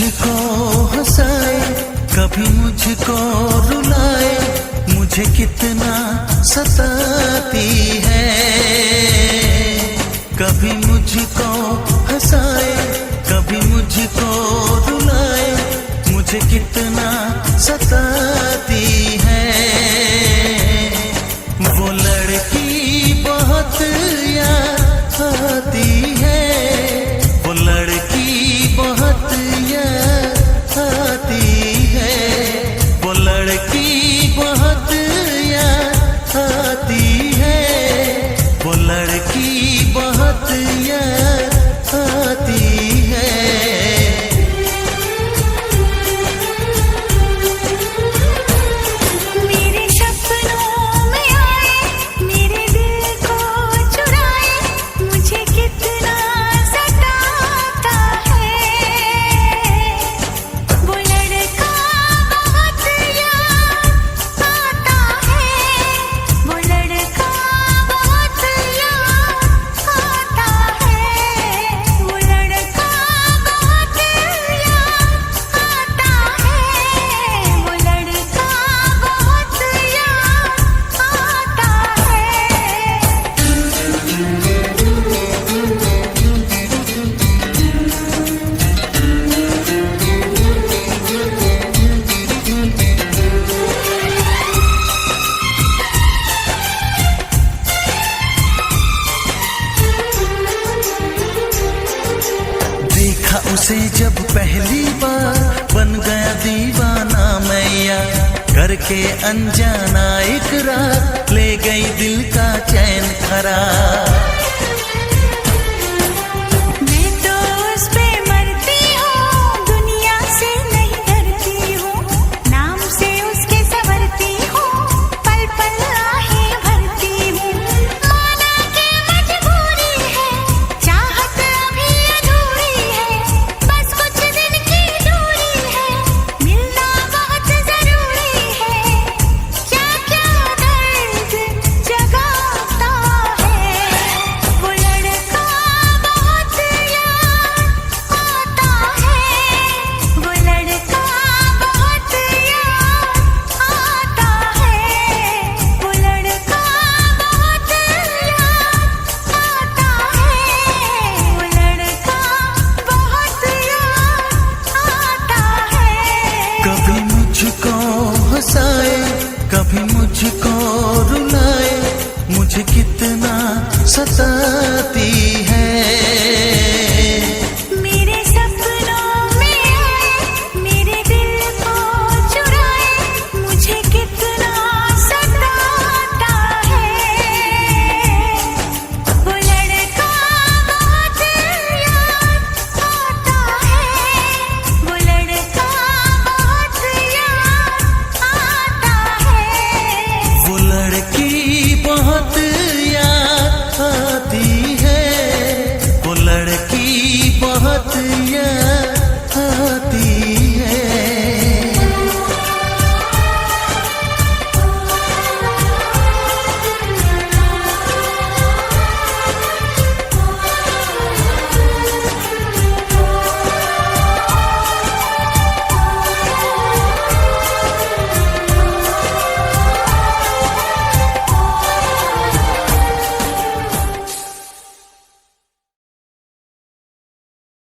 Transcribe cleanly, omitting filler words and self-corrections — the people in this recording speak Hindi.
मुझको हंसाए, कभी मुझको रुलाए, मुझे कितना सताती है। कभी मुझको हंसाए, कभी मुझको रुलाए, मुझे कितना सताती है। वो लड़की बहुत याद आती है, वो लड़की बहुत याद आती है, वो लड़की बहुत याद आती है, वो लड़की बहुत याद आती है। उसे जब पहली बार बन गया दीवाना मैया, करके अनजाना इकरार ले गई दिल का चैन करार। कभी मुझको रुलाए, मुझे कितना सताती